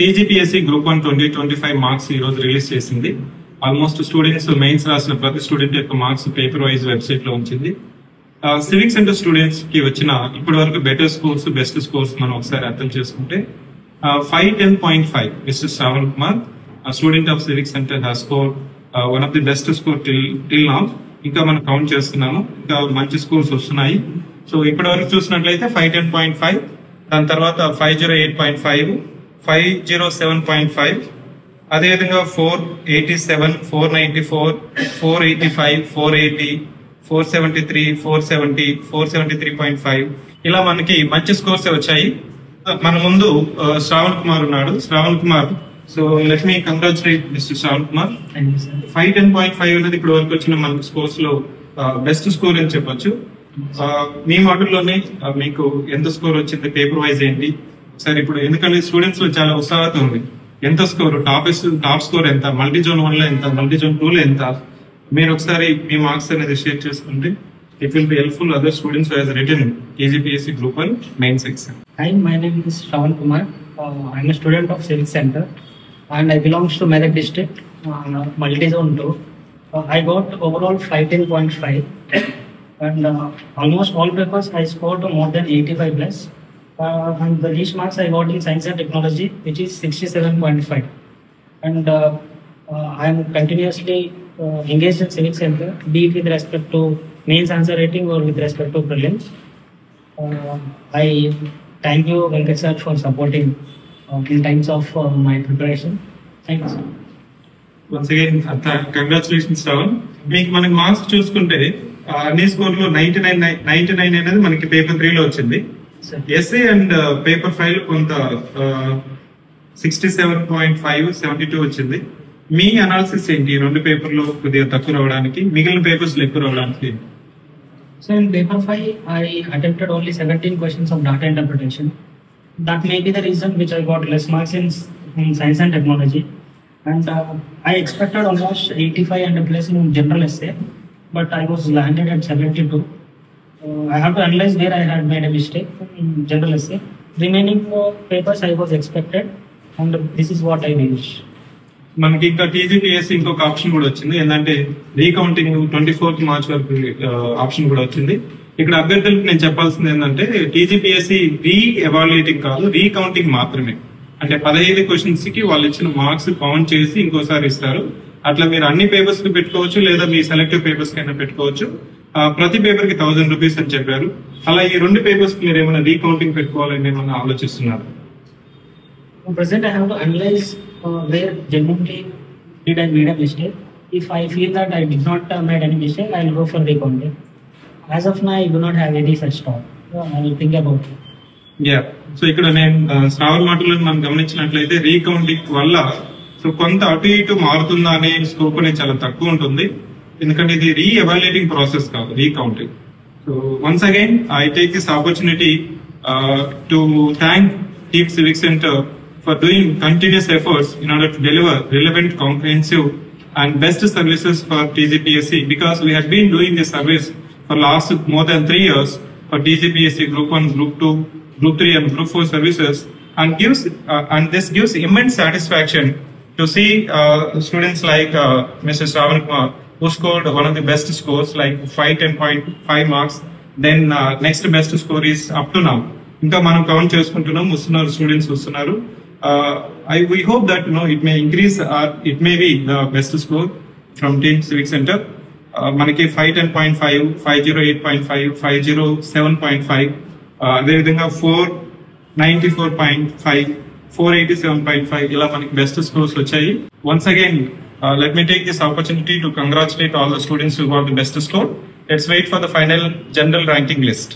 TGPSC group 1 2025 marks ఈ రోజు release చేసింది. ఆల్మోస్ట్ స్టూడెంట్స్ మెయిన్స్ రాసిన ప్రతి స్టూడెంట్ యొక్క మార్క్స్ పేపర్ వైజ్ వెబ్సైట్ లో ఉంచింది. సివిక్ సెంటర్ స్టూడెంట్స్ కి వచ్చిన ఇప్పటి వరకు బెటర్ స్కోర్స్, బెస్ట్ స్కోర్స్ మనం ఒకసారి అర్థం చేసుకుంటే 510.5 mister Shravan Kumar, student of civic centre has score one of the best score till now. ఇంకా మనం కౌంట్ చేస్తున్నాము, ఇంకా మంచి స్కోర్స్ వస్తున్నాయి. సో ఇప్పటి వరకు చూసినట్లయితే 510.5, దాని తర్వాత 508.5, 507.5, అదేవిధంగా 487, 494, 485, 480, 473, 470, 473.5 ఇలా మనకి మంచి స్కోర్స్ వచ్చాయి. మన ముందు శ్రావణ్ కుమార్ ఉన్నాడు. Shravan Kumar, so let me congratulate mister Shravan Kumar. 510.5 అనేది ఇప్పుడు వరకు వచ్చిన మనకు స్కోర్స్ లో బెస్ట్ స్కోర్ అని చెప్పొచ్చు. మీ మాటల్లోనే మీకు ఎంత స్కోర్ వచ్చింది, పేపర్ వైజ్ ఏంటి సార్? ఇప్పుడు ఎందుకంటే స్టూడెంట్స్ లో చాలా ఉత్సాహత ఉంది. ఎంత స్కోర్, టాప్ స్కోర్ ఎంత, మల్టీ జోన్ 1 లో ఎంత, మల్టీ జోన్ 2 లో ఎంత? మీరు ఒకసారి మీ మార్క్స్ అనేది షేర్ చేసుకుంటే it will be helpful other students who has written TGPSC group 1 mains exam. Hi, my name is Shravan Kumar. I'm a student of Civic Center and I belongs to Medak district, multi-zone 2. I got overall 510.5 and almost all papers I scored more than 85 plus. And the least marks I got in science and technology, which is 67.5. And I am continuously engaged in Civic Center, be it with respect to mains answer rating or with respect to prelims. I thank you, Venkat sir, for supporting in times of my preparation. Thank you, sir. Once again, congratulations, Shravan. మీకు మనకి marks చూసుకుంటే అన్ని స్కోర్లో 99 అనేది మనకి paper 3 లో వచ్చింది. SA and paper 5 కొంత 67.5, 72 వచ్చింది. మీ అనాలిసిస్ ఏంటి? రెండు పేపర్లో కొద్దిగా తక్కువ రావడానికి, మిగిలిన పేపర్స్ లో ఎక్కువ రావడానికి? So in paper 5, I attempted only 17 questions of data interpretation. That may be the reason which I got less marks in science and technology. And I expected almost 85 and plus in general essay, but I was landed at 72. I have to analyze where I had made a mistake in general essay. Remaining papers I was expected, and this is what I wish. మనకి ఇంకా TGPSC ఇంకొక option కూడా వచ్చింది. ఏంటంటే recounting 24th March వరకు option కూడా వచ్చింది. ఇక్కడ అభ్యర్థులకు నేను చెప్పాల్సింది ఏంటంటే టీజీపీఎస్సీ రీ ఎవాల్యుయేటింగ్ కాదు, రీకౌంటింగ్ మాత్రమే. అంటే 15 క్వశ్చన్స్ కి వాళ్ళు ఇచ్చిన మార్క్స్ కౌంట్ చేసి ఇంకోసారి ఇస్తారు. అట్లా మీరు అన్ని పేపర్స్ కి పెట్టుకోవచ్చు, లేదా మీ సెలెక్టివ్ పేపర్స్ కైనా పెట్టుకోవచ్చు. ప్రతి పేపర్ కి 1000 రూపీస్ అని చెప్పారు. అలా ఈ రెండు పేపర్స్ కి మీరు ఏమైనా రీకౌంటింగ్ పెట్టుకోవాలని ఏమైనా ఆలోచిస్తున్నారు? Present, I have to analyze where genuinely did I made a mistake. If I feel that I did not made any mistake, I will go for recounting. As of now, I do not have any such thought. I will think about it. Yeah. So ఇక్కడ నేను శ్రావణ్ మాటలను మనం గమనించినట్లయితే recounting వల్ల so కొంత అటు ఇటు మారుతుందా అనే స్కోప్ అనేది చాలా తక్కువ ఉంటుంది. ఎందుకంటే ఇది రీ ఎవాల్యుయేటింగ్ ప్రాసెస్ కాదు, recounting. So once again I take this opportunity to thank team civic centre for doing continuous efforts in order to deliver relevant, comprehensive and best services for TGPSC, because we have been doing this service for last more than 3 years for TGPSC Group 1, Group 2, Group 3 and Group 4 services, and this gives immense satisfaction to see students like Mr. Shravan Kumar, who scored one of the best scores like 510.5 marks. Then next best score is up to now. ఇంకా మనం count చేసుకుంటున్నాం, వస్తున్నారు students వస్తున్నారు. We hope that it may increase or it may be the best score from Team Civic Center. మనకి 510.5, 508.5, 507.5, అదేవిధంగా 494.5, 487.5 ఇలా మనకి best scores వచ్చాయి. Once again, let me take this opportunity to congratulate all the students who got the best score. Let's wait for the final general ranking list.